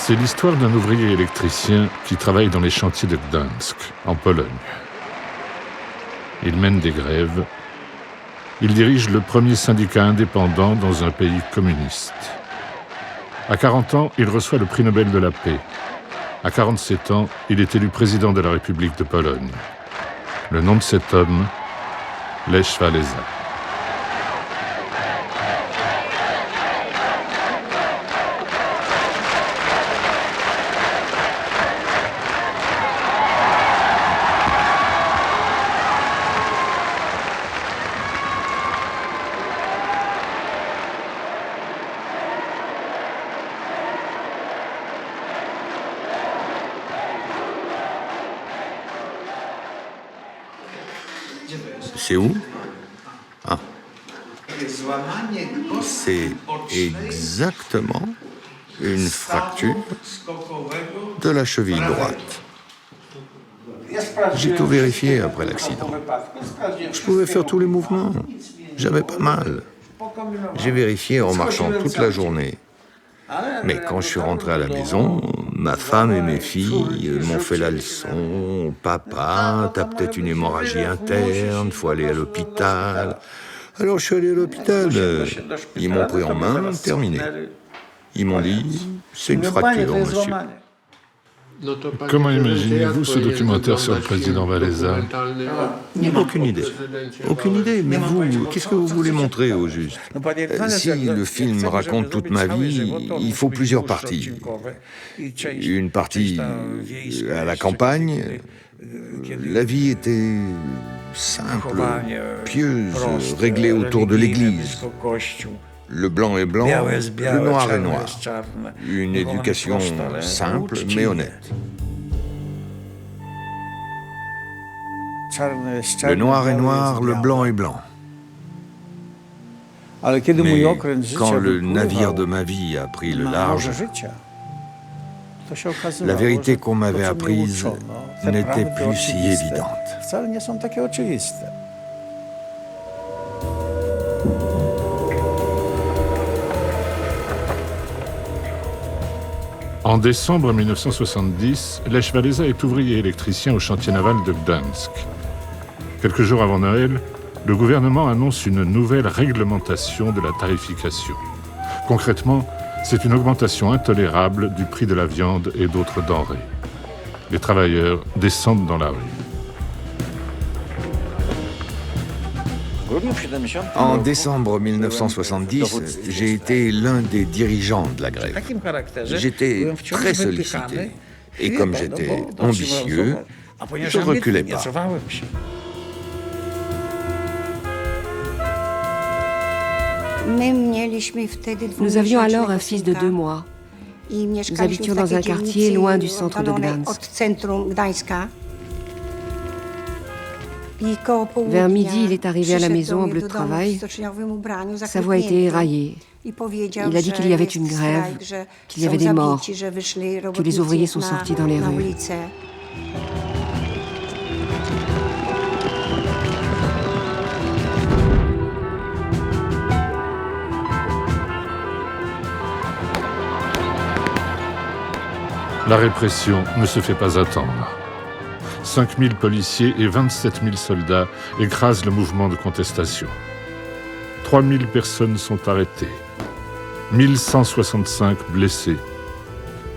C'est l'histoire d'un ouvrier électricien qui travaille dans les chantiers de Gdańsk, en Pologne. Il mène des grèves. Il dirige le premier syndicat indépendant dans un pays communiste. À 40 ans, il reçoit le prix Nobel de la paix. À 47 ans, il est élu président de la République de Pologne. Le nom de cet homme, Lech Wałęsa. C'est où? Ah. C'est exactement une fracture de la cheville droite. J'ai tout vérifié après l'accident. Je pouvais faire tous les mouvements. J'avais pas mal. J'ai vérifié en marchant toute la journée. Mais quand je suis rentré à la maison, ma femme et mes filles m'ont fait la leçon. Papa, t'as peut-être une hémorragie interne, faut aller à l'hôpital. Alors je suis allé à l'hôpital. Ils m'ont pris en main, terminé. Ils m'ont dit, c'est une fracture, monsieur. Comment imaginez-vous ce documentaire sur le président Wałęsa? Aucune idée. Aucune idée. Mais vous, qu'est-ce que vous voulez montrer au juste? Si le film raconte toute ma vie, il faut plusieurs parties. Une partie à la campagne. La vie était simple, pieuse, réglée autour de l'église. Le blanc est blanc, le noir est noir. Une éducation simple mais honnête. Le noir est noir, le blanc est blanc. Mais quand le navire de ma vie a pris le large, la vérité qu'on m'avait apprise n'était plus si évidente. En décembre 1970, Lech Wałęsa est ouvrier électricien au chantier naval de Gdańsk. Quelques jours avant Noël, le gouvernement annonce une nouvelle réglementation de la tarification. Concrètement, c'est une augmentation intolérable du prix de la viande et d'autres denrées. Les travailleurs descendent dans la rue. En décembre 1970, j'ai été l'un des dirigeants de la grève. J'étais très sollicité. Et comme j'étais ambitieux, je ne reculais pas. Nous avions alors un fils de 2 mois. Nous habitions dans un quartier loin du centre de Gdańsk. Vers midi, il est arrivé à la maison en bleu de travail. Sa voix était éraillée. Il a dit qu'il y avait une grève, qu'il y avait des morts, que les ouvriers sont sortis dans les rues. La répression ne se fait pas attendre. 5000 policiers et 27 000 soldats écrasent le mouvement de contestation. 3000 personnes sont arrêtées. 1165 blessés.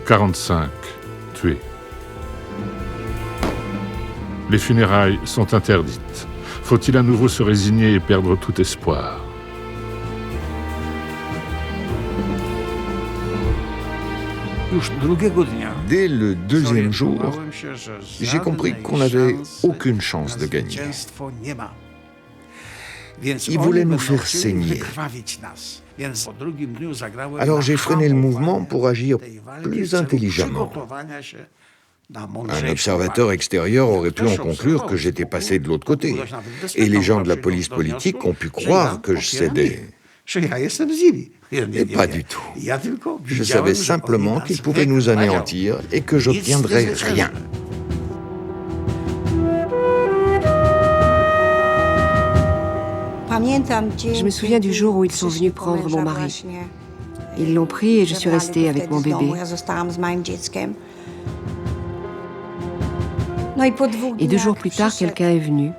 45 tués. Les funérailles sont interdites. Faut-il à nouveau se résigner et perdre tout espoir? Dès le deuxième jour, j'ai compris qu'on n'avait aucune chance de gagner. Ils voulaient nous faire saigner. Alors j'ai freiné le mouvement pour agir plus intelligemment. Un observateur extérieur aurait pu en conclure que j'étais passé de l'autre côté. Et les gens de la police politique ont pu croire que je cédais. Et pas du tout. Je savais simplement qu'ils pouvaient nous anéantir et que j'obtiendrais rien. Je me souviens du jour où ils sont venus prendre mon mari. Ils l'ont pris et je suis restée avec mon bébé. Et 2 jours plus tard, quelqu'un est venu.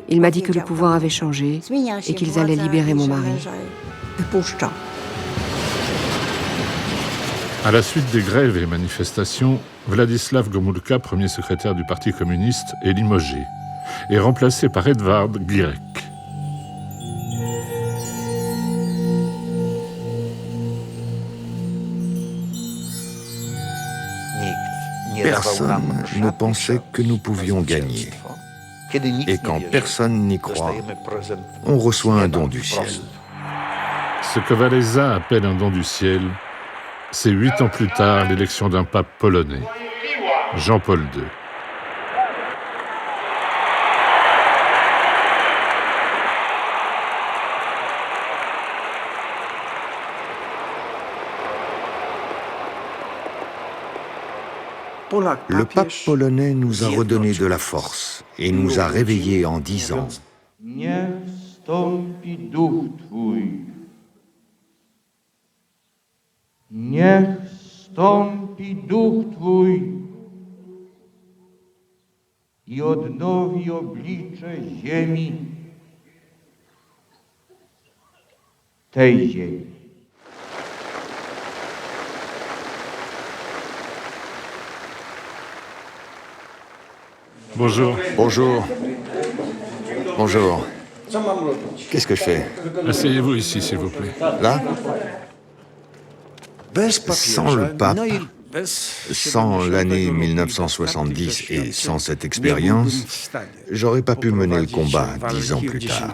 Il m'a dit que le pouvoir avait changé et qu'ils allaient libérer mon mari. À la suite des grèves et manifestations, Władysław Gomułka, premier secrétaire du Parti communiste, est limogé et remplacé par Edward Gierek. Personne ne pensait que nous pouvions gagner. Et quand personne n'y croit, on reçoit un don du ciel. Ce que Wałęsa appelle un don du ciel, c'est 8 ans plus tard l'élection d'un pape polonais, Jean-Paul II. Le pape polonais nous a redonné de la force et nous a réveillés en disant « Niech wstąpi duch Twój. Niech wstąpi duch Twój i odnowi oblicze ziemi, tej ziemi. Bonjour. Bonjour. Bonjour. Qu'est-ce que je fais? Asseyez-vous ici, s'il vous plaît. Là? Sans le pape, sans l'année 1970 et sans cette expérience, j'aurais pas pu mener le combat 10 ans plus tard.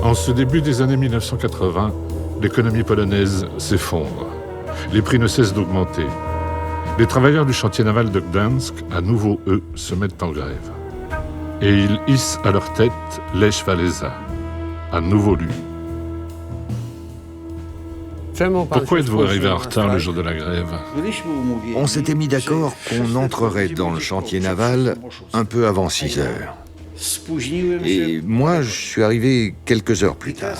En ce début des années 1980, l'économie polonaise s'effondre. Les prix ne cessent d'augmenter. Les travailleurs du chantier naval de Gdansk, à nouveau eux, se mettent en grève. Et ils hissent à leur tête Lech Wałęsa, à nouveau lui. Pourquoi êtes-vous arrivé en retard le jour de la grève? On s'était mis d'accord qu'on entrerait dans le chantier naval un peu avant 6 heures. Et moi, je suis arrivé quelques heures plus tard.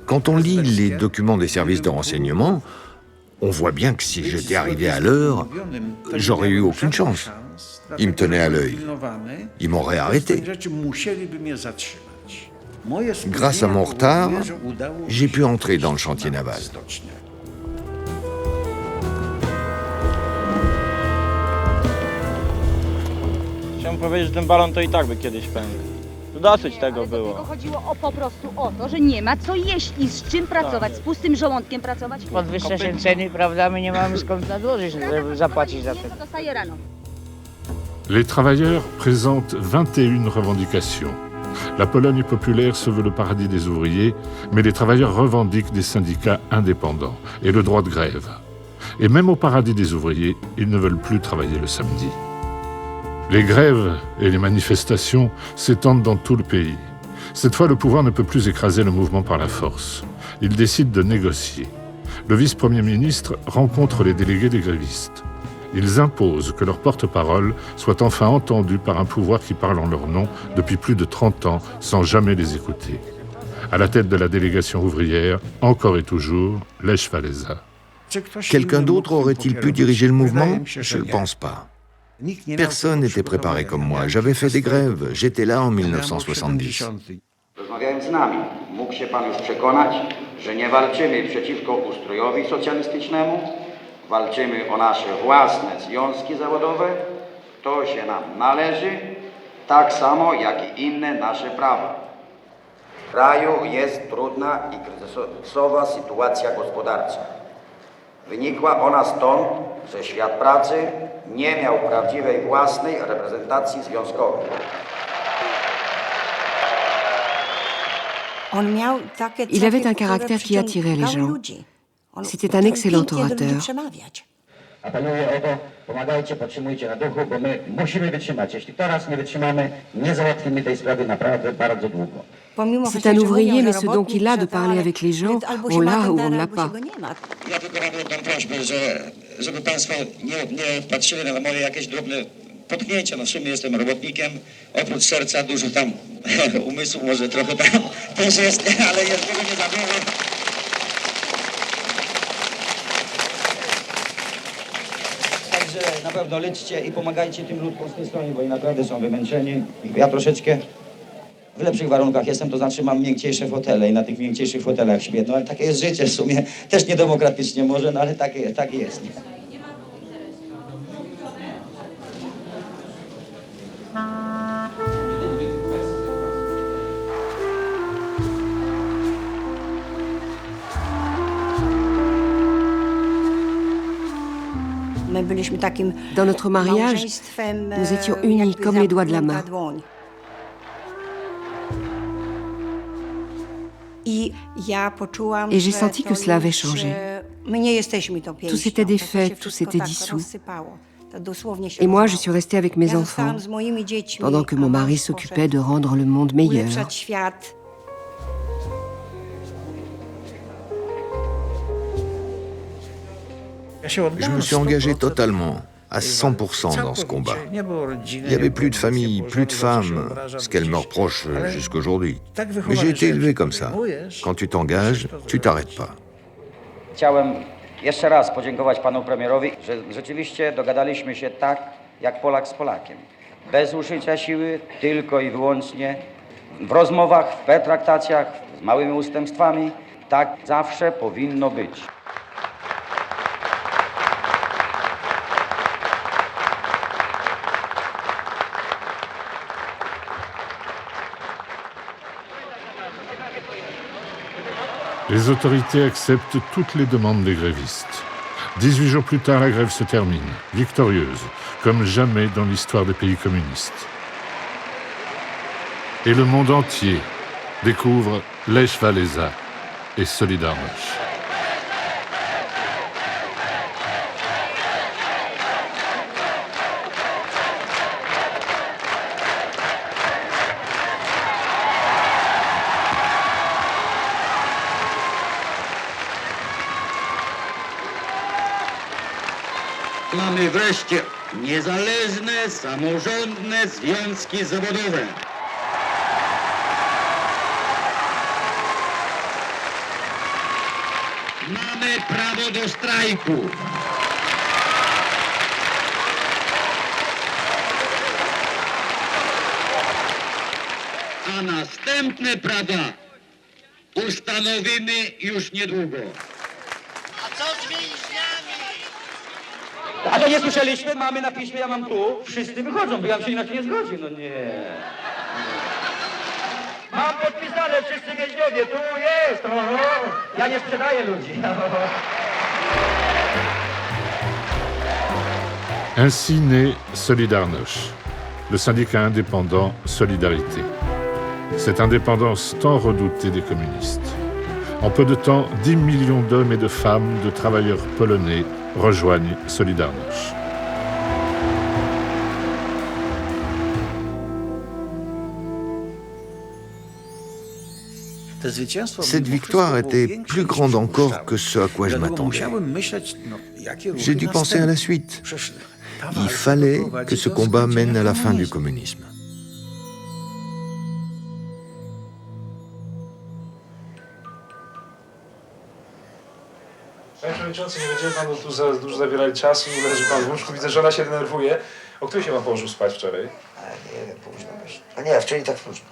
Quand on lit les documents des services de renseignement, on voit bien que si j'étais arrivé à l'heure, j'aurais eu aucune chance. Ils me tenaient à l'œil. Ils m'auraient arrêté. Grâce à mon retard, j'ai pu entrer dans le chantier naval. Chciałem powiedzieć, że ten balon to i tak by kiedyś pękł. Dosyć tego było. Chodziło po prostu o to, że nie ma co jeść i z czym pracować, z pustym żołądkiem pracować. Podwyższa się ceny, prawda? My nie mamy skąd nadłożyć, żeby zapłacić za to. Co dostaje rano. Les travailleurs présentent 21 revendications. La Pologne populaire se veut le paradis des ouvriers, mais les travailleurs revendiquent des syndicats indépendants et le droit de grève. Et même au paradis des ouvriers, ils ne veulent plus travailler le samedi. Les grèves et les manifestations s'étendent dans tout le pays. Cette fois, le pouvoir ne peut plus écraser le mouvement par la force. Il décide de négocier. Le vice-premier ministre rencontre les délégués des grévistes. Ils imposent que leur porte-parole soit enfin entendue par un pouvoir qui parle en leur nom depuis plus de 30 ans sans jamais les écouter. À la tête de la délégation ouvrière, encore et toujours, Lech Wałęsa. Quelqu'un d'autre aurait-il pu diriger le mouvement? Je ne le pense pas. Personne n'était préparé comme moi. J'avais fait des grèves. J'étais là en 1970. Rozmawiając z nami, mógł się pan już przekonać, że nie walczymy przeciwko ustrojowi socjalistycznemu, walczymy o nasze własne związki zawodowe, to się nam należy, tak samo jak i inne nasze prawa. W kraju jest trudna i kryzysowa sytuacja gospodarcza. Wynikła ona stąd, że świat pracy nie miał prawdziwej własnej reprezentacji związkowej. Il avait un caractère qui attirait les gens. C'était un excellent orateur. Apeluję o to, pomagajcie, podtrzymujcie na duchu, bo my musimy wytrzymać. Jeśli teraz nie wytrzymamy, nie załatwimy tej sprawy naprawdę bardzo długo. C'est un ouvrier, mais ce don qu'il a de parler avec les gens, on l'a ou on ne l'a pas. Ja tylko mam jedną prośbę, żeby Państwo nie patrzyli na moje jakieś drobne potknięcia. No w sumie jestem robotnikiem, oprócz serca dużo tam umysłu może trochę tam też jest, ale jest tego nie zabiorę. Także na pewno leczcie i pomagajcie tym ludkom z tej strony, bo oni naprawdę są wymęczeni. Ja troszeczkę w lepszych warunkach jestem, to znaczy mam miękciejsze fotele i na tych miękciejszych fotelach śpię. No ale takie jest życie w sumie, też niedemokratycznie może, no ale takie jest. Dans notre mariage, nous étions unis comme les doigts de la main. Et j'ai senti que cela avait changé. Tout s'était défait, tout s'était dissous. Et moi, je suis restée avec mes enfants, pendant que mon mari s'occupait de rendre le monde meilleur. Je me suis engagé totalement, à 100% dans ce combat. Il n'y avait plus de famille, plus de femmes, ce qu'elle me reproche jusqu'aujourd'hui. Mais j'ai été élevé comme ça. Quand tu t'engages, tu t'arrêtes pas. Chciałem jeszcze raz podziękować panu premierowi, że rzeczywiście dogadaliśmy się tak, jak Polak z Polakiem. Bez użycia siły, tylko i wyłącznie w rozmowach, w pertraktacjach, z małymi ustępstwami. Tak zawsze powinno być. Les autorités acceptent toutes les demandes des grévistes. 18 jours plus tard, la grève se termine, victorieuse, comme jamais dans l'histoire des pays communistes. Et le monde entier découvre Lech Walesa et Solidarność. Mamy wreszcie niezależne, samorządne związki zawodowe. Mamy prawo do strajku. A następne prawa ustanowimy już niedługo. A co z więźniami? A to nie słyszeliśmy? Mamy na piśmie, ja mam tu. Wszyscy wychodzą, bo ja bym się inaczej nie zgodził. No nie. Mam podpisane wszyscy więźniowie, tu jest. Ja nie sprzedaję ludzi. Ainsi naît Solidarność, le syndicat indépendant Solidarité. Cette indépendance tant redoutée des communistes. En peu de temps, 10 millions d'hommes et de femmes, de travailleurs polonais, rejoignent Solidarność. Cette victoire était plus grande encore que ce à quoi je m'attendais. J'ai dû penser à la suite. Il fallait que ce combat mène à la fin du communisme. Panie Przewodniczący, nie będziemy panu tu za dużo zabierali czasu, leży pan w łóżku, widzę, że ona się denerwuje. O której się pan położył spać wczoraj? Nie wiem, późno myślę. A nie, wczoraj tak późno.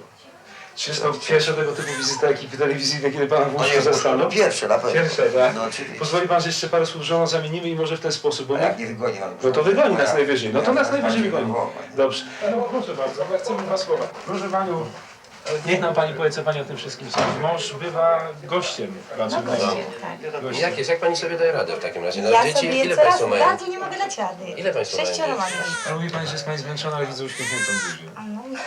Czy jest to pierwsza tego typu wizyta ekipy telewizyjnej, kiedy pan w łóżku zastanął? No pierwsze, na pewno. Pierwsze, tak? No oczywiście. Pozwoli pan, że jeszcze parę słów żoną zamienimy i może w ten sposób, bo... A jak nie wygoni pan? No to wygoni nas najwyżej, no to nas najwyżej bardziej wygoni. Dobrze. No, proszę bardzo, chcemy dwa słowa. Proszę panią, niech nam pani powie, co pani o tym wszystkim sądzi. Mąż bywa gościem raczej w domu. I jak pani sobie daje radę w takim razie? Ja sobie ile coraz państwo mają? bardziej nie mogę dać rady. Ile państwo mają? 6 mam. Ale mówi pani, że jest pani zmęczona, ale widzę uśmiechniętą buzię.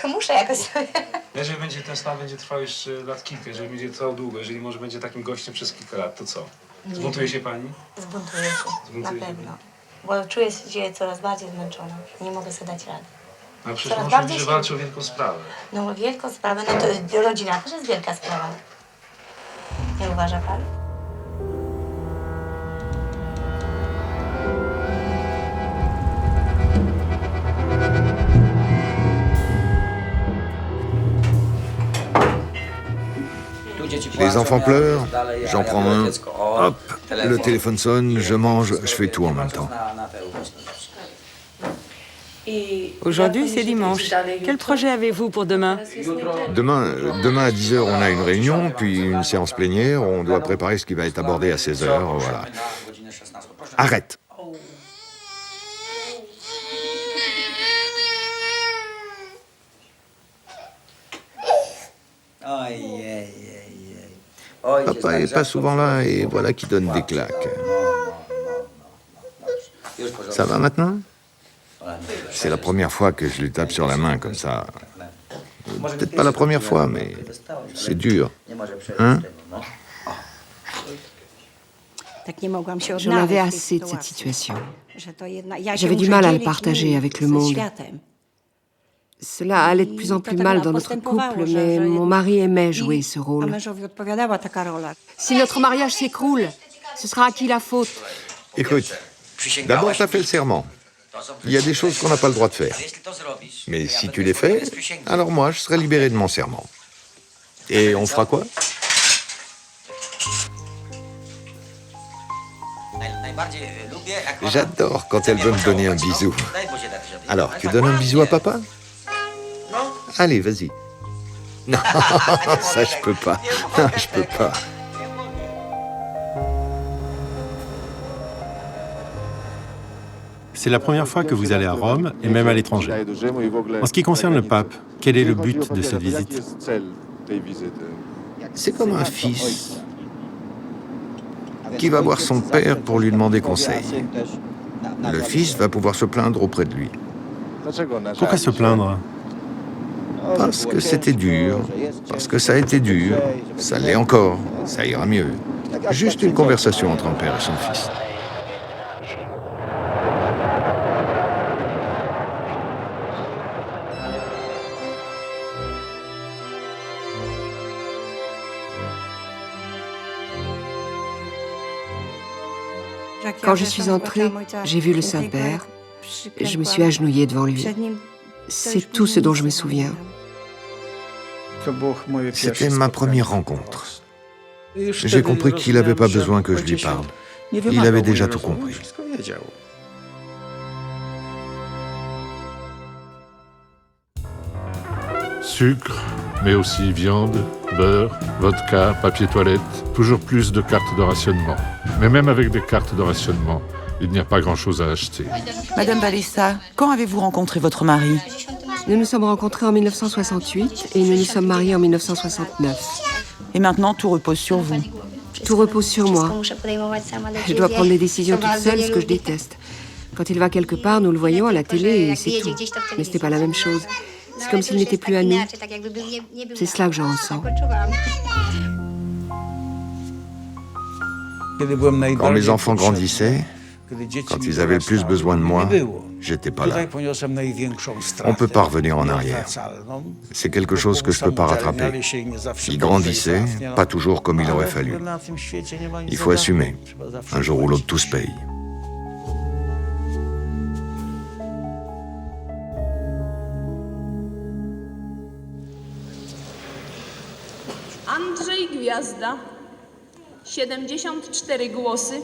No, muszę jakoś sobie. Jeżeli będzie ten stan będzie trwał jeszcze lat kilka, jeżeli będzie trwał długo, jeżeli może będzie takim gościem przez kilka lat, to co? Zbuntuje się pani? Zbuntuję się, Zbuntuje na się. pewno. Bo czuję się coraz bardziej zmęczona. Nie mogę sobie dać rady. A przecież Coraz mąż bardziej mówi, że się- walczy o wielką sprawę. No wielką sprawę, no to rodzina też jest wielka sprawa. Nie uważa pan? Les enfants pleurent, j'en prends un, hop, le téléphone sonne, je mange, je fais tout en même temps. Aujourd'hui, c'est dimanche. Quel projet avez-vous pour demain? Demain à 10h, on a une réunion, puis une séance plénière, on doit préparer ce qui va être abordé à 16h, voilà. Arrête! Papa est pas souvent là et voilà qui donne des claques. Ça va maintenant? C'est la première fois que je lui tape sur la main comme ça. Peut-être pas la première fois, mais c'est dur. Hein? J'en avais assez de cette situation. J'avais du mal à le partager avec le monde. Cela allait de plus en plus mal dans notre couple, mais mon mari aimait jouer ce rôle. Si notre mariage s'écroule, ce sera à qui la faute? Écoute, d'abord t'as fait le serment. Il y a des choses qu'on n'a pas le droit de faire. Mais si tu les fais, alors moi, je serai libéré de mon serment. Et on fera quoi? J'adore quand elle veut me donner un bisou. Alors, tu donnes un bisou à papa? Allez, vas-y. Non, ça je peux pas. Non, je peux pas. C'est la première fois que vous allez à Rome, et même à l'étranger. En ce qui concerne le pape, quel est le but de cette visite? C'est comme un fils qui va voir son père pour lui demander conseil. Le fils va pouvoir se plaindre auprès de lui. Pourquoi se plaindre? Parce que c'était dur, parce que ça a été dur, ça l'est encore, ça ira mieux. Juste une conversation entre un père et son fils. Quand je suis entrée, j'ai vu le Saint-Père. Je me suis agenouillée devant lui. C'est tout ce dont je me souviens. C'était ma première rencontre. J'ai compris qu'il n'avait pas besoin que je lui parle. Il avait déjà tout compris. Sucre, mais aussi viande, beurre, vodka, papier toilette, toujours plus de cartes de rationnement. Mais même avec des cartes de rationnement, il n'y a pas grand-chose à acheter. Madame Balessa, quand avez-vous rencontré votre mari? Nous nous sommes rencontrés en 1968 et nous nous sommes mariés en 1969. Et maintenant, tout repose sur vous? Tout repose sur moi. Je dois prendre des décisions toute seule, ce que je déteste. Quand il va quelque part, nous le voyons à la télé et c'est tout. Mais ce n'est pas la même chose. C'est comme s'il n'était plus à nous. C'est cela que je ressens. Quand mes enfants grandissaient, quand ils avaient le plus besoin de moi, j'étais pas là. On ne peut pas revenir en arrière. C'est quelque chose que je ne peux pas rattraper. Ils grandissaient, pas toujours comme il aurait fallu. Il faut assumer. Un jour ou l'autre, tout se paye. Andrzej Gwiazda, 74 głosy.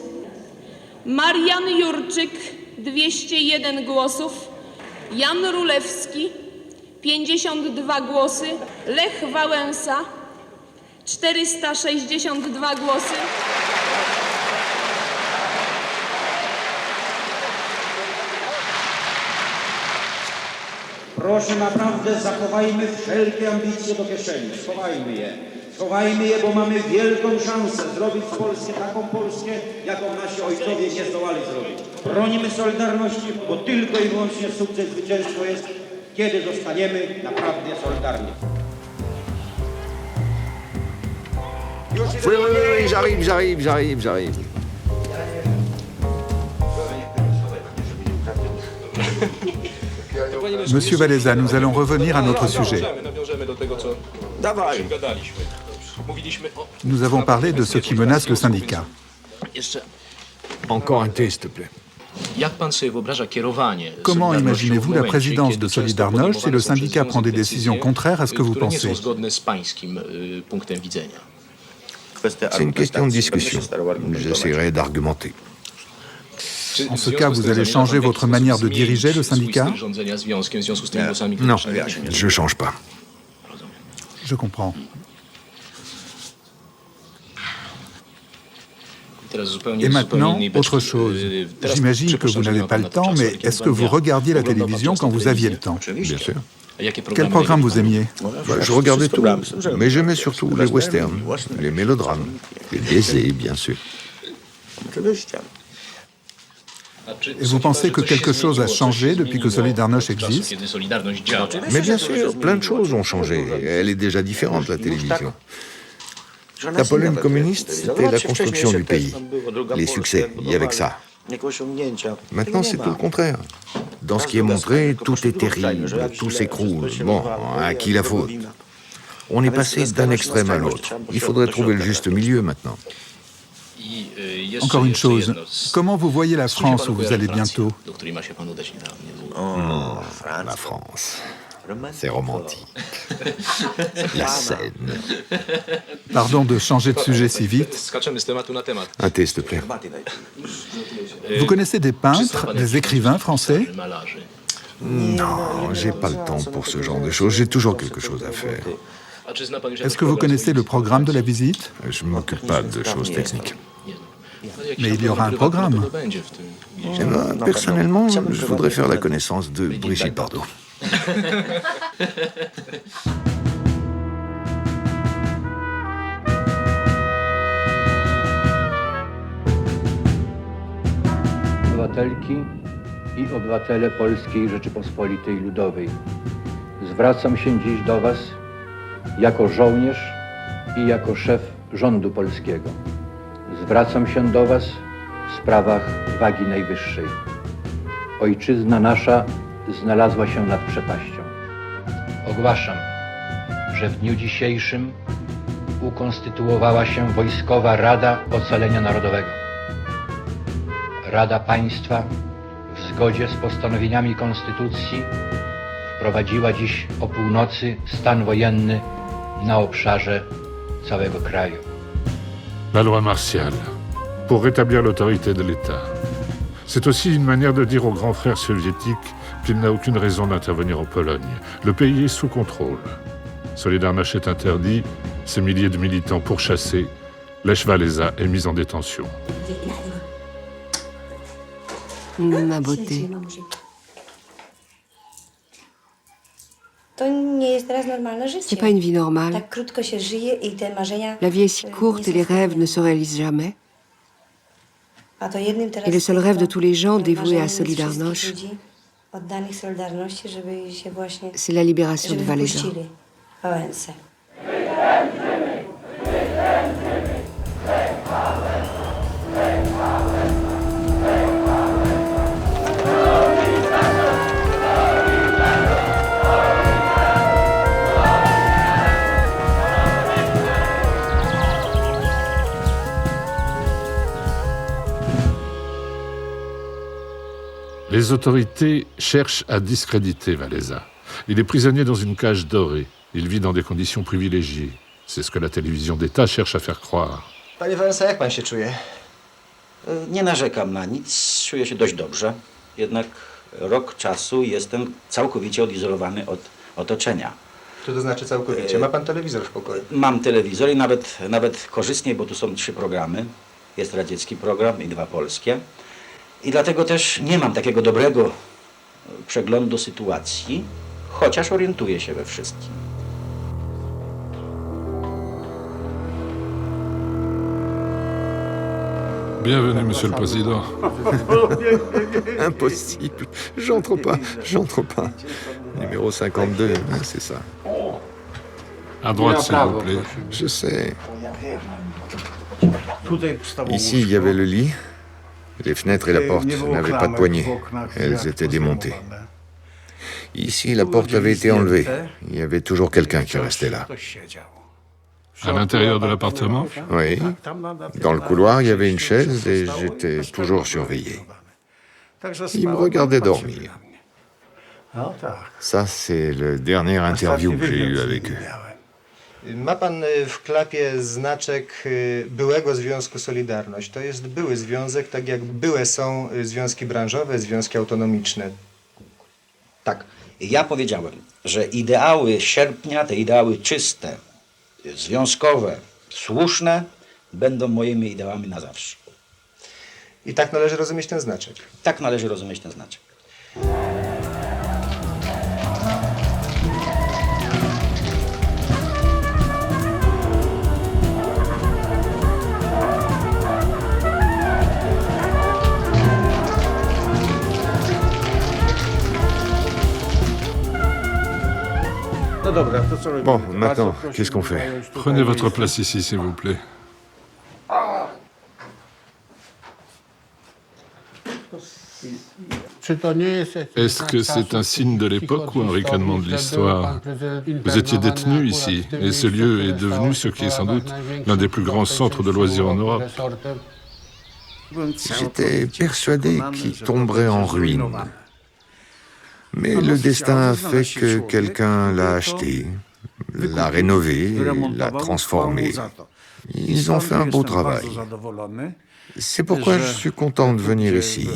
Marian Jurczyk, 201 głosów. Jan Rulewski, 52 głosy. Lech Wałęsa, 462 głosy. Proszę naprawdę, zachowajmy wszelkie ambicje do kieszeni. Schowajmy je. Schowajmy je, bo mamy wielką szansę zrobić z Polski taką Polskę, jaką nasi ojcowie nie zdołali zrobić. Bronimy Solidarności, bo tylko i wyłącznie sukces, zwycięstwo jest, kiedy zostaniemy naprawdę solidarni. Oui, j'arrive. Monsieur Balessa, nous allons revenir à notre sujet. Nous avons parlé de ce qui menace le syndicat. Encore un thé, s'il te plaît. Comment imaginez-vous la présidence de Solidarność si le syndicat prend des décisions contraires à ce que vous pensez? C'est une question de discussion. J'essaierai d'argumenter. En ce cas, vous allez changer votre manière de diriger le syndicat? Non, je ne change pas. Je comprends. Et maintenant, autre chose. J'imagine que vous n'avez pas le temps, mais est-ce que vous regardiez la télévision quand vous aviez le temps? Bien sûr. Quel programme vous aimiez? Je regardais tout, mais j'aimais surtout les westerns, les mélodrames, les baisers, bien sûr. Et vous pensez que quelque chose a changé depuis que Solidarność existe? Mais bien sûr, plein de choses ont changé. Elle est déjà différente, la télévision. La Pologne communiste, c'était la construction du pays. Les succès, il y avait que ça. Maintenant, c'est tout le contraire. Dans ce qui est montré, tout est terrible, tout s'écroule. Bon, à qui la faute? On est passé d'un extrême à l'autre. Il faudrait trouver le juste milieu maintenant. Encore une chose, comment vous voyez la France où vous allez bientôt? La France, c'est romantique. La Seine. Pardon de changer de sujet si vite. Un thé, s'il te plaît. Vous connaissez des peintres, des écrivains français? Non, j'ai pas le temps pour ce genre de choses. J'ai toujours quelque chose à faire. Est-ce que vous connaissez le programme de la visite? Je ne m'occupe pas de choses techniques. Mais il y aura un programme. Et moi, personnellement, je voudrais faire la connaissance de Brigitte Bardot. Obywatelki i obywatele Polskiej Rzeczypospolitej Ludowej. Zwracam się dziś do Was jako żołnierz i jako szef rządu polskiego. Zwracam się do Was w sprawach wagi najwyższej. Ojczyzna nasza znalazła się nad przepaścią. Ogłaszam, że w dniu dzisiejszym ukonstytuowała się Wojskowa Rada Ocalenia Narodowego. Rada Państwa w zgodzie z postanowieniami Konstytucji wprowadziła dziś o północy stan wojenny na obszarze całego kraju. La loi martiale, pour rétablir l'autorité de l'État. C'est aussi une manière de dire aux grands frères soviétiques qu'il n'a aucune raison d'intervenir en Pologne. Le pays est sous contrôle. Solidarność est interdit, ses milliers de militants pourchassés, Lech Walesa est mise en détention. Ma beauté. C'est pas une vie normale. La vie est si courte et les rêves ne se réalisent jamais. Et le seul rêve de tous les gens dévoués à Solidarność, c'est la libération de Walesa. Les autorités cherchent à discréditer Walesa. Il est prisonnier dans une cage dorée. Il vit dans des conditions privilégiées. C'est ce que la télévision d'État cherche à faire croire. Panie Wałęsa, jak pan się czuje? Nie narzekam na nic, czuję się dość dobrze. Jednak rok czasu jestem całkowicie odizolowany od otoczenia. Co to znaczy całkowicie? Ma pan telewizor w pokoju? Mam telewizor i nawet korzystniej, bo tu są 3 programy. Jest radziecki program i 2 polskie. I dlatego też nie mam takiego dobrego przeglądu sytuacji, chociaż orientuję się we wszystkim. Bienvenue, Monsieur le Président. Impossible. J'entre pas. Numéro 52, c'est ça. À droite, s'il vous plaît. Je sais. Ici, il y avait le lit. Les fenêtres et la porte n'avaient pas de poignées. Elles étaient démontées. Ici, la porte avait été enlevée. Il y avait toujours quelqu'un qui restait là. À l'intérieur de l'appartement? Oui. Dans le couloir, il y avait une chaise et j'étais toujours surveillé. Ils me regardaient dormir. Ça, c'est le dernier interview que j'ai eu avec eux. Ma pan w klapie znaczek byłego Związku Solidarność. To jest były związek, tak jak byłe są związki branżowe, związki autonomiczne. Tak, ja powiedziałem, że ideały sierpnia, te ideały czyste, związkowe, słuszne, będą moimi ideałami na zawsze. I tak należy rozumieć ten znaczek. Tak należy rozumieć ten znaczek. Bon, maintenant, qu'est-ce qu'on fait? Prenez votre place ici, s'il vous plaît. Est-ce que c'est un signe de l'époque ou un ricanement de l'histoire? Vous étiez détenu ici, et ce lieu est devenu ce qui est sans doute l'un des plus grands centres de loisirs en Europe. J'étais persuadé qu'il tomberait en ruine. Mais le destin a fait que quelqu'un l'a acheté, l'a rénové, l'a transformé. Ils ont fait un beau travail. C'est pourquoi je suis content de venir ici,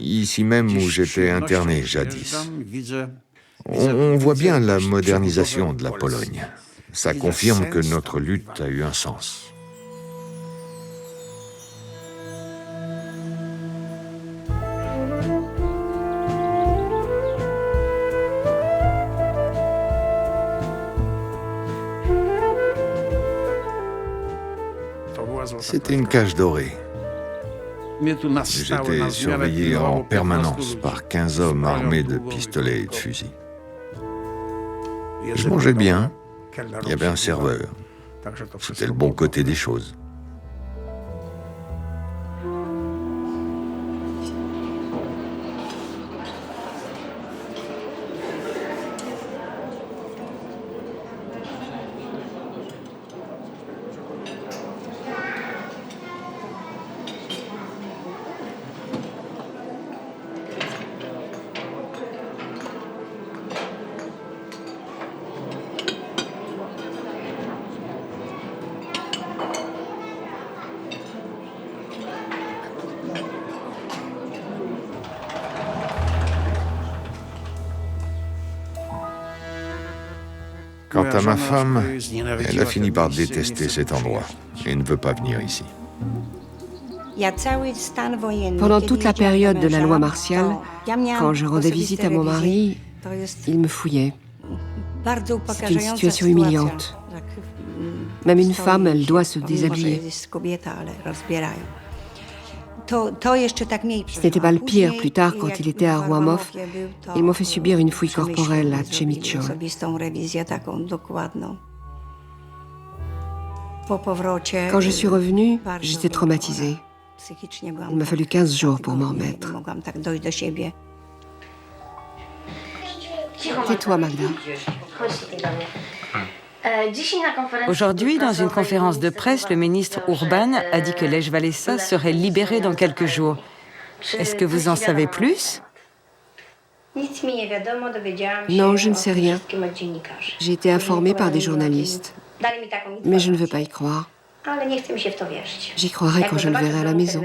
ici même où j'étais interné jadis. On voit bien la modernisation de la Pologne. Ça confirme que notre lutte a eu un sens. C'était une cage dorée. J'étais surveillé en permanence par 15 hommes armés de pistolets et de fusils. Je mangeais bien, il y avait un serveur. C'était le bon côté des choses. Quant à ma femme, elle a fini par détester cet endroit et ne veut pas venir ici. Pendant toute la période de la loi martiale, quand je rendais visite à mon mari, il me fouillait. C'est une situation humiliante. Même une femme, elle doit se déshabiller. Ce n'était pas le pire. Plus tard, quand il était à Rouamov, ils m'ont fait subir une fouille corporelle à Przemysl. Quand je suis revenue, j'étais traumatisée. Il m'a fallu 15 jours pour m'en remettre. Tais-toi, Magda. Aujourd'hui, dans une conférence de presse, le ministre Urban a dit que Lech Wałęsa serait libéré dans quelques jours. Est-ce que vous en savez plus? Non, je ne sais rien. J'ai été informée par des journalistes. Mais je ne veux pas y croire. J'y croirai quand je le verrai à la maison.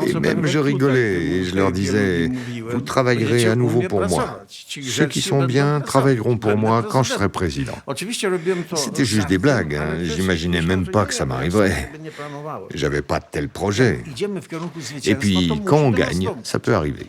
Et même je rigolais et je leur disais, vous travaillerez à nouveau pour moi. Ceux qui sont bien travailleront pour moi quand je serai président. C'était juste des blagues, hein. J'imaginais même pas que ça m'arriverait. J'avais pas de tel projet. Et puis, quand on gagne, ça peut arriver.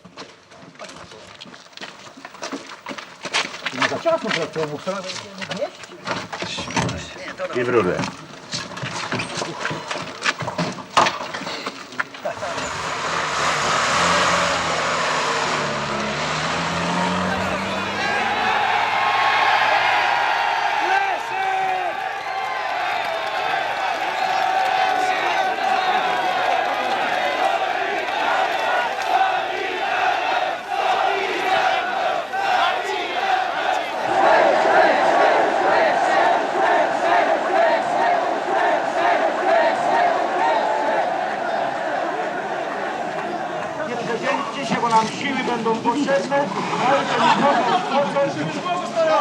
Także dzielcie się, bo nam siły będą potrzebne.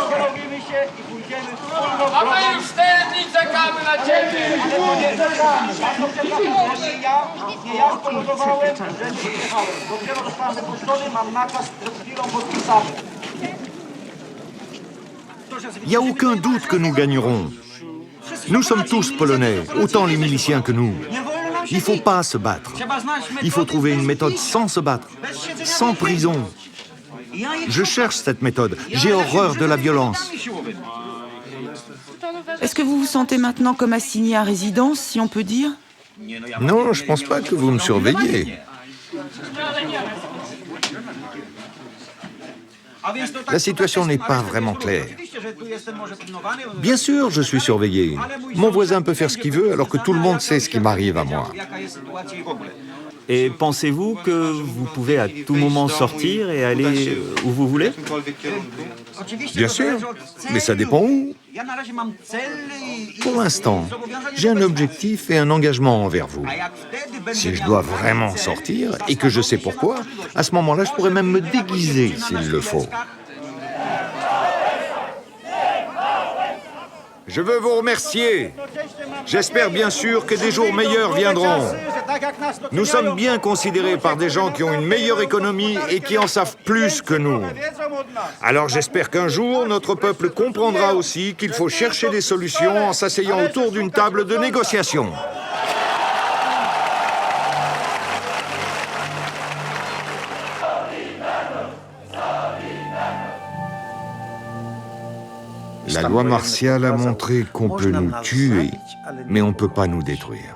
Zrobimy się i pójdziemy wspólną drogą. A my już 4 dni czekamy na ciebie! Ale to nie czekamy. Nie ja spowodowałem, że nie przyjechałem. Dopiero zostałem wypuszczony, mam nakaz przed chwilą podpisany. Il n'y a aucun doute que nous gagnerons. Nous sommes tous polonais, autant les miliciens que nous. Il ne faut pas se battre. Il faut trouver une méthode sans se battre, sans prison. Je cherche cette méthode. J'ai horreur de la violence. Est-ce que vous vous sentez maintenant comme assigné à résidence, si on peut dire? Non, je ne pense pas que vous me surveillez. La situation n'est pas vraiment claire. Bien sûr, je suis surveillé. Mon voisin peut faire ce qu'il veut alors que tout le monde sait ce qui m'arrive à moi. Et pensez-vous que vous pouvez à tout moment sortir et aller où vous voulez? Bien sûr, mais ça dépend où. Pour l'instant, j'ai un objectif et un engagement envers vous. Si je dois vraiment sortir, et que je sais pourquoi, à ce moment-là, je pourrais même me déguiser s'il le faut. Je veux vous remercier. J'espère bien sûr que des jours meilleurs viendront. Nous sommes bien considérés par des gens qui ont une meilleure économie et qui en savent plus que nous. Alors j'espère qu'un jour, notre peuple comprendra aussi qu'il faut chercher des solutions en s'asseyant autour d'une table de négociation. La loi martiale a montré qu'on peut nous tuer, mais on ne peut pas nous détruire.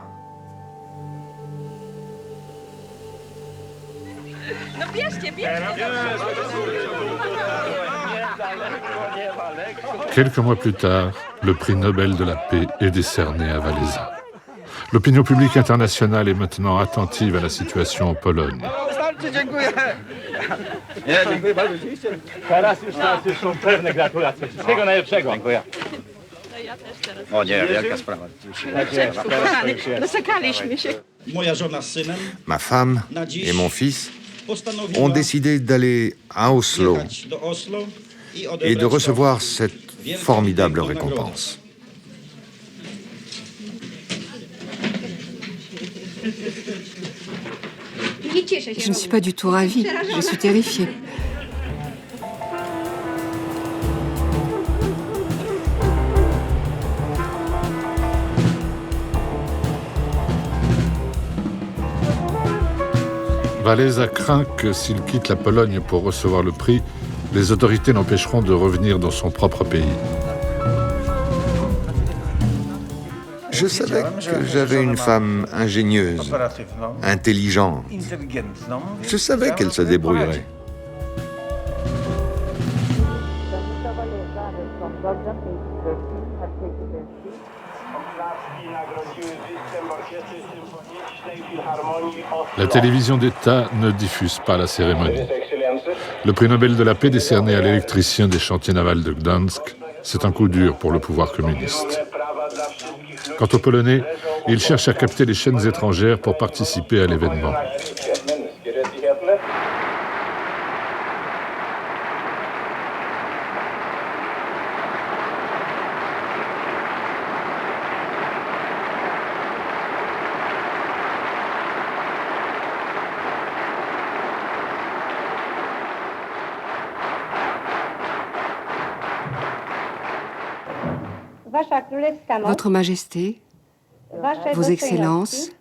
Quelques mois plus tard, le prix Nobel de la paix est décerné à Wałęsa. L'opinion publique internationale est maintenant attentive à la situation en Pologne. Teraz już są pewne gratulacje. Wszystkiego najlepszego. Dziękuję. O nie, wielka sprawa. Doczekaliśmy się. Moja żona z synem Ma femme et mon fils ont décidé d'aller à Oslo do Oslo i et de recevoir cette formidable récompense. Je ne suis pas du tout ravie, je suis terrifiée. Wałęsa craint que s'il quitte la Pologne pour recevoir le prix, les autorités l'empêcheront de revenir dans son propre pays. Je savais que j'avais une femme ingénieuse, intelligente. Je savais qu'elle se débrouillerait. La télévision d'État ne diffuse pas la cérémonie. Le prix Nobel de la paix décerné à l'électricien des chantiers navals de Gdansk, c'est un coup dur pour le pouvoir communiste. Quant aux Polonais, ils cherchent à capter les chaînes étrangères pour participer à l'événement. Votre Majesté, Vos Excellences,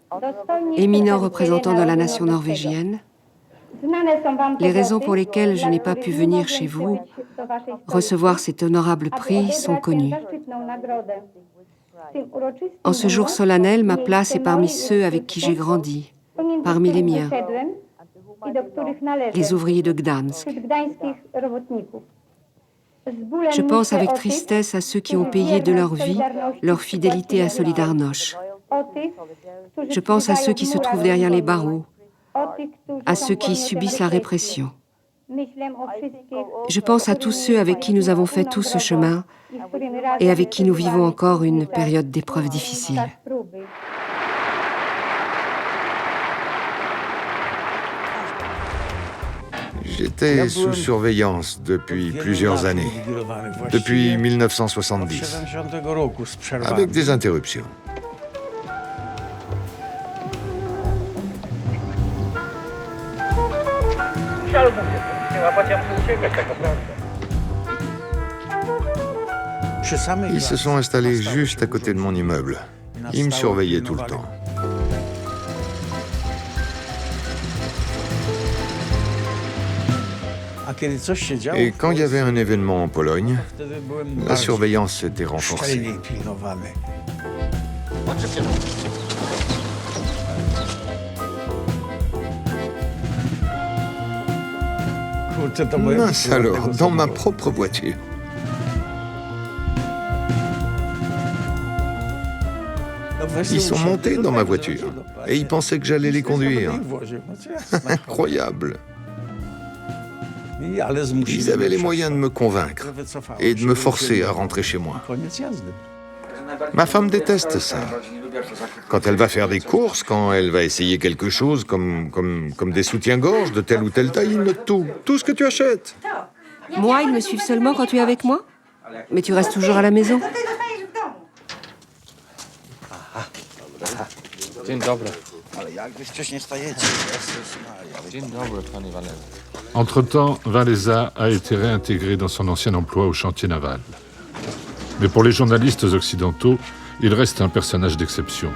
éminents représentants de la nation norvégienne, les raisons pour lesquelles je n'ai pas pu venir chez vous recevoir cet honorable prix sont connues. En ce jour solennel, ma place est parmi ceux avec qui j'ai grandi, parmi les miens, les ouvriers de Gdansk. Je pense avec tristesse à ceux qui ont payé de leur vie leur fidélité à Solidarność. Je pense à ceux qui se trouvent derrière les barreaux, à ceux qui subissent la répression. Je pense à tous ceux avec qui nous avons fait tout ce chemin et avec qui nous vivons encore une période d'épreuves difficiles. J'étais sous surveillance depuis plusieurs années, depuis 1970, avec des interruptions. Ils se sont installés juste à côté de mon immeuble. Ils me surveillaient tout le temps. Et quand il y avait un événement en Pologne, la surveillance s'était renforcée. Mince alors, dans ma propre voiture. Ils sont montés dans ma voiture et ils pensaient que j'allais les conduire. Incroyable. Ils avaient les moyens de me convaincre et de me forcer à rentrer chez moi. Ma femme déteste ça. Quand elle va faire des courses, quand elle va essayer quelque chose comme des soutiens-gorge de telle ou telle taille, ils notent tout ce que tu achètes. Moi, ils me suivent seulement quand tu es avec moi? Mais tu restes toujours à la maison? Entre-temps, Wałęsa a été réintégré dans son ancien emploi au chantier naval. Mais pour les journalistes occidentaux, il reste un personnage d'exception.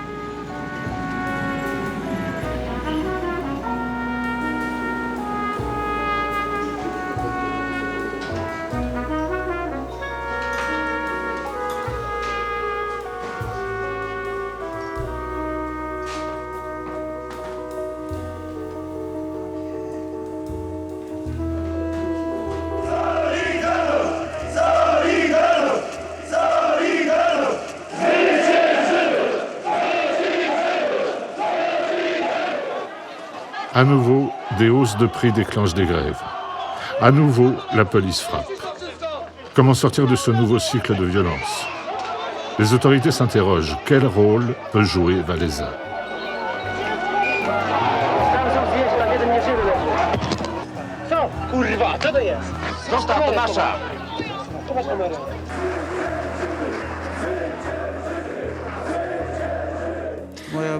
À nouveau, des hausses de prix déclenchent des grèves. À nouveau, la police frappe. Comment sortir de ce nouveau cycle de violence? Les autorités s'interrogent. Quel rôle peut jouer Wałęsa?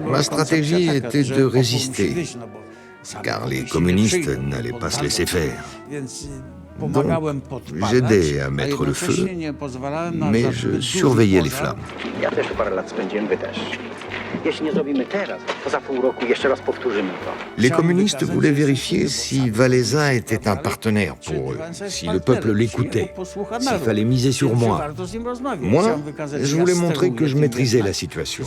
Ma stratégie était de résister, car les communistes n'allaient pas se laisser faire. Donc, j'aidais à mettre le feu, mais je surveillais les flammes. Les communistes voulaient vérifier si Wałęsa était un partenaire pour eux, si le peuple l'écoutait, s'il fallait miser sur moi. Moi, je voulais montrer que je maîtrisais la situation,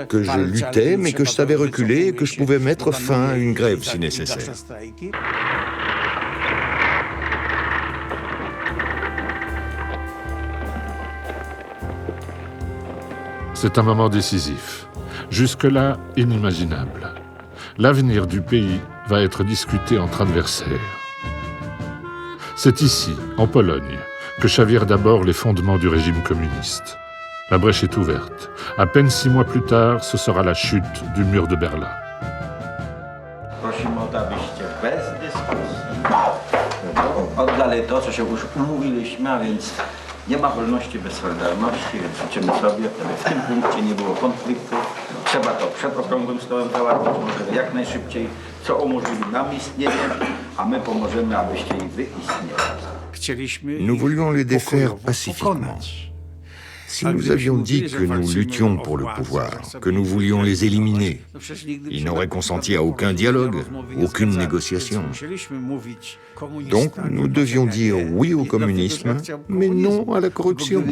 que je luttais, mais que je savais reculer et que je pouvais mettre fin à une grève si nécessaire. C'est un moment décisif, jusque-là inimaginable. L'avenir du pays va être discuté entre adversaires. C'est ici, en Pologne, que chavirent d'abord les fondements du régime communiste. La brèche est ouverte. À peine 6 mois plus tard, ce sera la chute du mur de Berlin. Prosimy o to, abyście bez dyskusji oddali to, co się już umówiliśmy, a więc nie ma wolności bez solidarności, więc życzymy sobie, żeby w tym punkcie nie było konfliktu. Trzeba to przed okrągłym stołem załatwić, możemy jak najszybciej, co umożliwi nam istnienie, a my pomożemy, abyście i wy istnieli. Nous voulions les défaire pacifiquement. Si nous avions dit que nous luttions pour le pouvoir, que nous voulions les éliminer, ils n'auraient consenti à aucun dialogue, aucune négociation. Donc, nous devions dire oui au communisme, mais non à la corruption.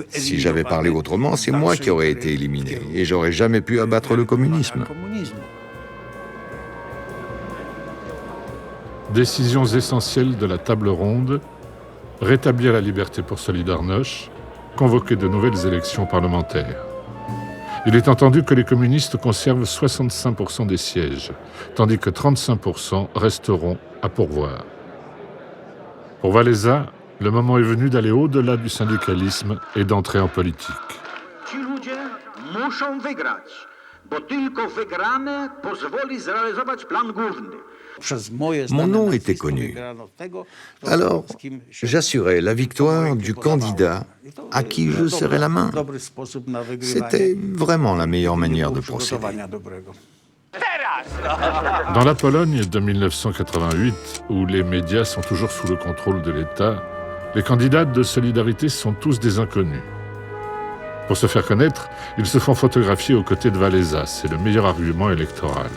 Si j'avais parlé autrement, c'est moi qui aurais été éliminé, et j'aurais jamais pu abattre le communisme. Décisions essentielles de la table ronde, rétablir la liberté pour Solidarność, convoquer de nouvelles élections parlementaires. Il est entendu que les communistes conservent 65% des sièges, tandis que 35% resteront à pourvoir. Pour Wałęsa, le moment est venu d'aller au-delà du syndicalisme et d'entrer en politique. Ci ludzie muszą wygrać. bo tylko wygrane pozwoli zrealizować plan główny. Mon nom était connu. Alors, j'assurais la victoire du candidat à qui je serrais la main. C'était vraiment la meilleure manière de procéder. Dans la Pologne de 1988, où les médias sont toujours sous le contrôle de l'État, les candidats de Solidarité sont tous des inconnus. Pour se faire connaître, ils se font photographier aux côtés de Wałęsa. C'est le meilleur argument électoral.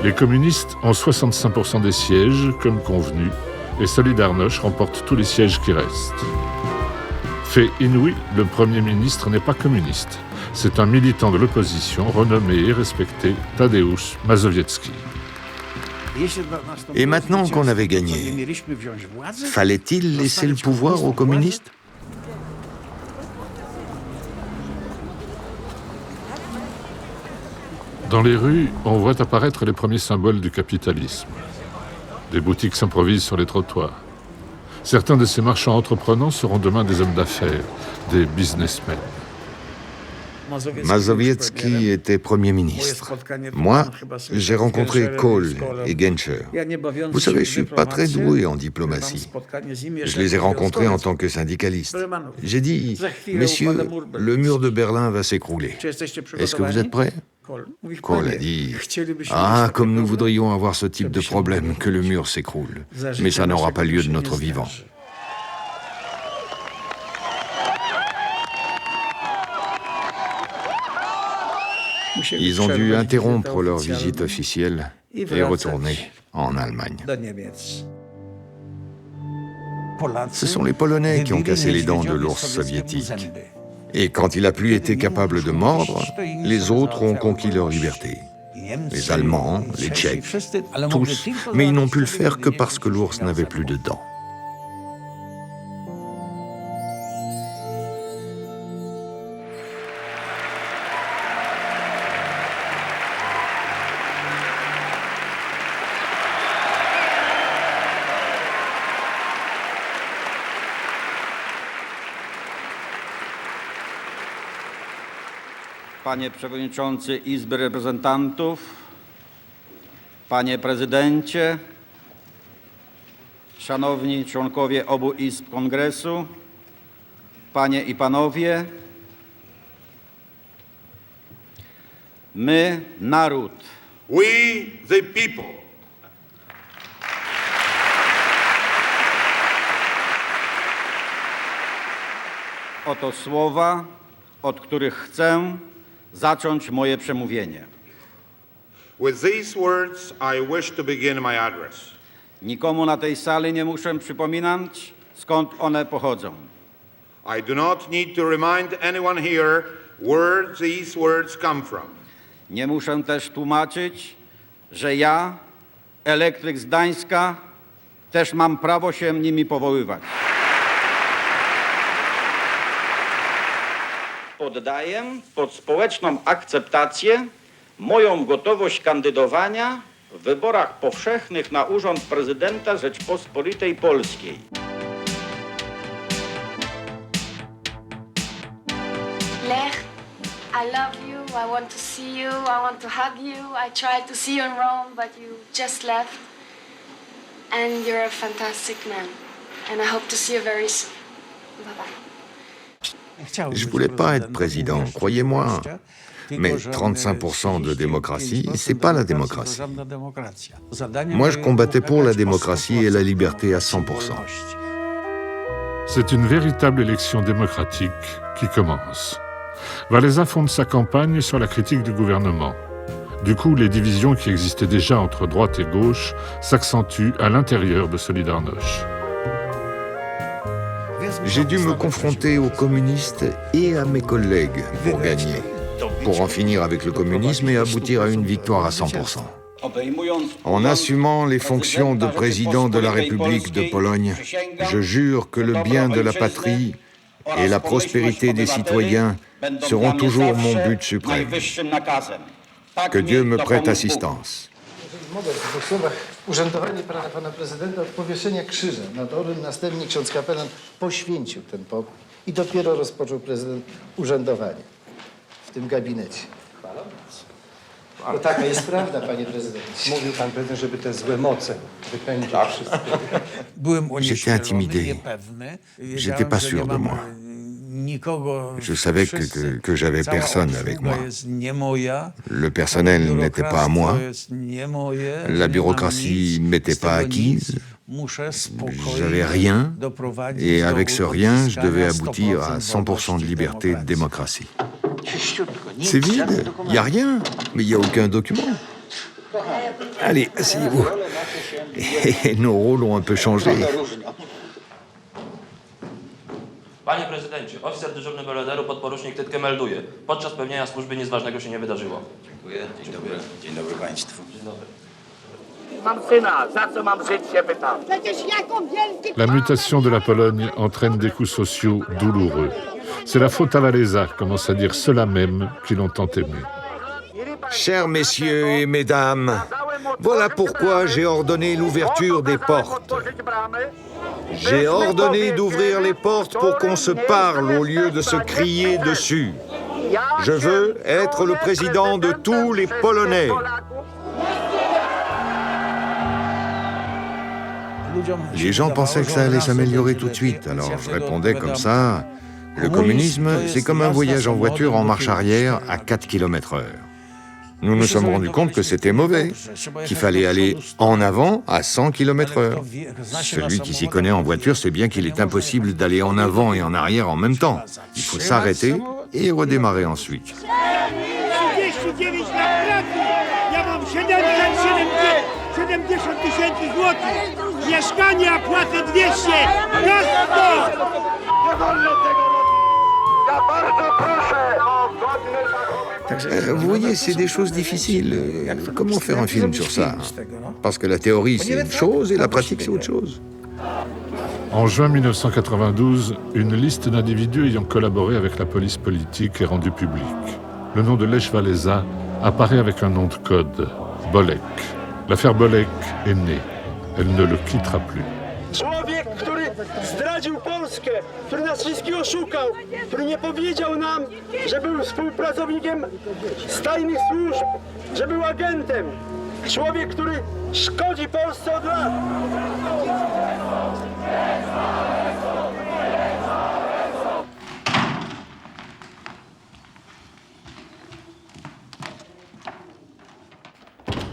Les communistes ont 65% des sièges, comme convenu, et Solidarność remporte tous les sièges qui restent. Fait inouï, le Premier ministre n'est pas communiste. C'est un militant de l'opposition renommé et respecté, Tadeusz Mazowiecki. Et maintenant qu'on avait gagné, fallait-il laisser le pouvoir aux communistes ? Dans les rues, on voit apparaître les premiers symboles du capitalisme. Des boutiques s'improvisent sur les trottoirs. Certains de ces marchands entreprenants seront demain des hommes d'affaires, des businessmen. Mazowiecki était Premier ministre. Moi, j'ai rencontré Kohl et Genscher. Vous savez, je ne suis pas très doué en diplomatie. Je les ai rencontrés en tant que syndicaliste. J'ai dit, messieurs, le mur de Berlin va s'écrouler. Est-ce que vous êtes prêts ? Kohl a dit, ah, comme nous voudrions avoir ce type de problème, que le mur s'écroule. Mais ça n'aura pas lieu de notre vivant. Ils ont dû interrompre leur visite officielle et retourner en Allemagne. Ce sont les Polonais qui ont cassé les dents de l'ours soviétique. Et quand il n'a plus été capable de mordre, les autres ont conquis leur liberté. Les Allemands, les Tchèques, tous. Mais ils n'ont pu le faire que parce que l'ours n'avait plus de dents. Panie Przewodniczący Izby Reprezentantów, Panie Prezydencie, Szanowni Członkowie obu Izb Kongresu, Panie i Panowie, my, naród. We, the people. Oto słowa, od których chcę zacząć moje przemówienie. With these words I wish to begin my address. Nikomu na tej sali nie muszę przypominać, skąd one pochodzą. I do not need to remind anyone here where these words come from. Nie muszę też tłumaczyć, że ja, elektryk z Gdańska, też mam prawo się nimi powoływać. Poddaję pod społeczną akceptację moją gotowość kandydowania w wyborach powszechnych na urząd prezydenta Rzeczpospolitej Polskiej. Lech, I love you, I want to see you, I want to hug you. I tried to see you in Rome, but you just left. And you're a fantastic man. And I hope to see you very soon. Bye-bye. Je ne voulais pas être président, croyez-moi. Mais 35% de démocratie, c'est pas la démocratie. Moi, je combattais pour la démocratie et la liberté à 100%. C'est une véritable élection démocratique qui commence. Wałęsa fonde sa campagne sur la critique du gouvernement. Du coup, les divisions qui existaient déjà entre droite et gauche s'accentuent à l'intérieur de Solidarność. J'ai dû me confronter aux communistes et à mes collègues pour gagner, pour en finir avec le communisme et aboutir à une victoire à 100%. En assumant les fonctions de président de la République de Pologne, je jure que le bien de la patrie et la prospérité des citoyens seront toujours mon but suprême. Que Dieu me prête assistance. Mogę w dwóch słowach. Urzędowanie pana prezydenta od powieszenia krzyża nad Orlem. Następnie ksiądz kapelan poświęcił ten pokój. I dopiero rozpoczął prezydent urzędowanie w tym gabinecie. No taka jest prawda, panie prezydencie. Mówił pan prezydent, żeby te złe moce wypędzić wszystkie. J'étais intimidé. J'étais pas sûr de moi. Je savais que j'avais personne avec moi. Le personnel n'était pas à moi. La bureaucratie ne m'était pas acquise. J'avais rien. Et avec ce rien, je devais aboutir à 100% de liberté et de démocratie. C'est vide, il n'y a rien, mais il n'y a aucun document. Allez, asseyez-vous. Et nos rôles ont un peu changé. Panie prezydencie, oficer dyżurny Belwederu, podporucznik Tytkę melduje. Podczas pełnienia służby nic ważnego się nie wydarzyło. Dziękuję. Dzień dobry. Dzień dobry państwu. Dzień dobry. Mam syna, za co mam żyć się pytam. Przecież jako wielki... La mutation de la Pologne entraîne des coups sociaux douloureux. C'est la faute à Wałęsa, commence à dire ceux-là même qui l'ont tant aimé. Chers messieurs et mesdames, voilà pourquoi j'ai ordonné l'ouverture des portes. J'ai ordonné d'ouvrir les portes pour qu'on se parle au lieu de se crier dessus. Je veux être le président de tous les Polonais. Les gens pensaient que ça allait s'améliorer tout de suite, alors je répondais comme ça, le communisme, c'est comme un voyage en voiture en marche arrière à 4 km/h. Nous nous sommes rendus compte que c'était mauvais, qu'il fallait aller en avant à 100 km/h. Celui qui s'y connaît en voiture sait bien qu'il est impossible d'aller en avant et en arrière en même temps. Il faut s'arrêter et redémarrer ensuite. Vous voyez, c'est des choses difficiles. Comment faire un film sur ça? Parce que la théorie, c'est une chose et la pratique, c'est autre chose. En juin 1992, une liste d'individus ayant collaboré avec la police politique est rendue publique. Le nom de Lech Wałęsa apparaît avec un nom de code, Bolek. L'affaire Bolek est née. Elle ne le quittera plus. Człowiek, który zdradził Polskę, który nas wszystkich oszukał, który nie powiedział nam, że był współpracownikiem z tajnych służb, że był agentem. Człowiek, który szkodzi Polsce od lat.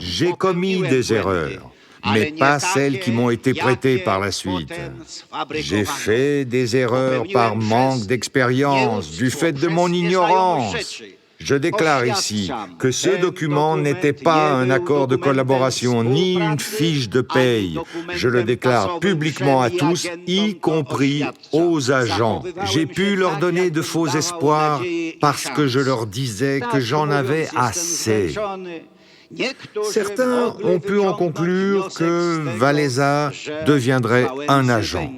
J'ai commis des erreurs, mais pas celles qui m'ont été prêtées par la suite. J'ai fait des erreurs par manque d'expérience, du fait de mon ignorance. Je déclare ici que ce document n'était pas un accord de collaboration ni une fiche de paye. Je le déclare publiquement à tous, y compris aux agents. J'ai pu leur donner de faux espoirs parce que je leur disais que j'en avais assez. Certains ont pu en conclure que Wałęsa deviendrait un agent.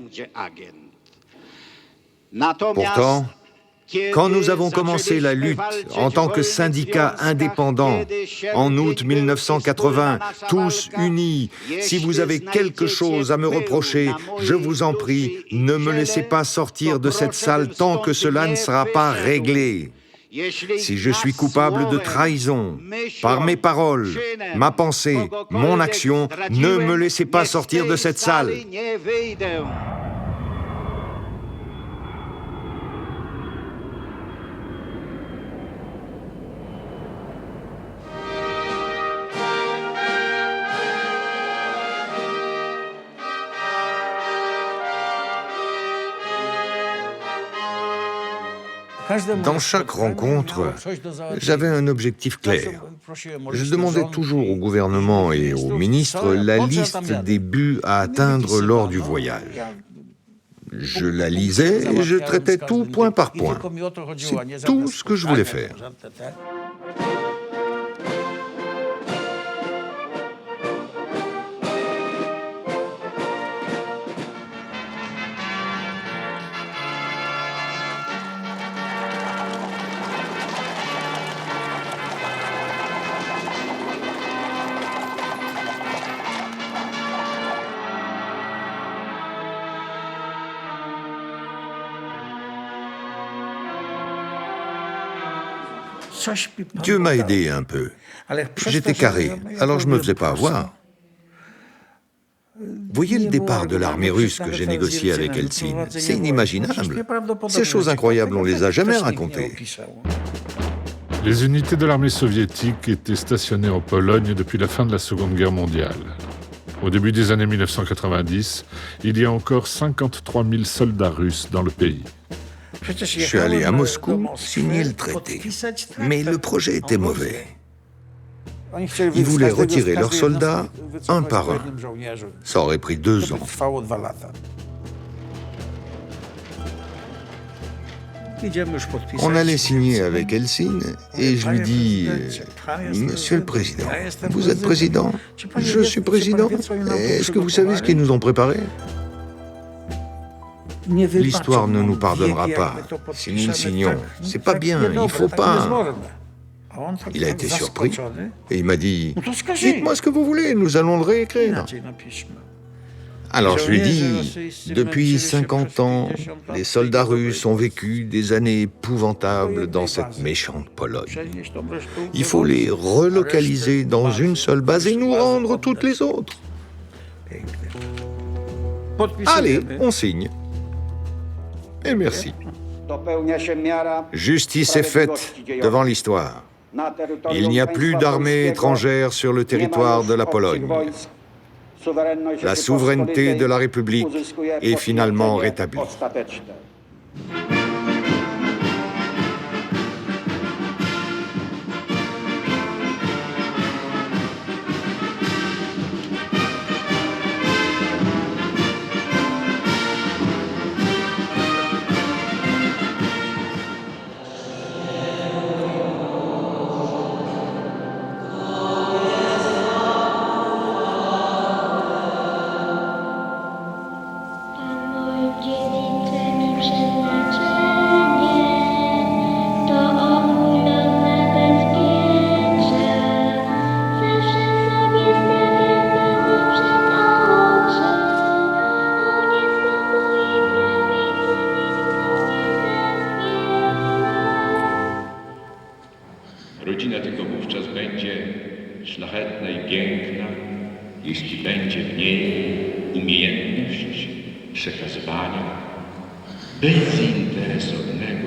Pourtant, quand nous avons commencé la lutte en tant que syndicat indépendant, en août 1980, tous unis, si vous avez quelque chose à me reprocher, je vous en prie, ne me laissez pas sortir de cette salle tant que cela ne sera pas réglé. Si je suis coupable de trahison, par mes paroles, ma pensée, mon action, ne me laissez pas sortir de cette salle. Dans chaque rencontre, j'avais un objectif clair. Je demandais toujours au gouvernement et aux ministres la liste des buts à atteindre lors du voyage. Je la lisais et je traitais tout point par point. C'est tout ce que je voulais faire. Dieu m'a aidé un peu. J'étais carré, alors je me faisais pas avoir. Voyez le départ de l'armée russe que j'ai négocié avec Helsinki. C'est inimaginable. Ces choses incroyables, on les a jamais racontées. Les unités de l'armée soviétique étaient stationnées en Pologne depuis la fin de la Seconde Guerre mondiale. Au début des années 1990, il y a encore 53 000 soldats russes dans le pays. Je suis allé à Moscou signer le traité, mais le projet était mauvais. Ils voulaient retirer leurs soldats un par un. Ça aurait pris 2 ans. On allait signer avec Helsinki et je lui dis « Monsieur le Président, vous êtes président, je suis président. Est-ce que vous savez ce qu'ils nous ont préparé ? L'histoire ne nous pardonnera pas. Si nous le signons, c'est pas bien, il faut pas... » Il a été surpris et il m'a dit « Dites-moi ce que vous voulez, nous allons le réécrire. » Alors je lui dis « Depuis 50 ans, les soldats russes ont vécu des années épouvantables dans cette méchante Pologne. Il faut les relocaliser dans une seule base et nous rendre toutes les autres. Allez, on signe. Et merci. Justice est faite devant l'histoire. Il n'y a plus d'armée étrangère sur le territoire de la Pologne. La souveraineté de la République est finalement rétablie. Rodzina tylko wówczas będzie szlachetna i piękna, jeśli będzie w niej umiejętność przekazywania bezinteresownego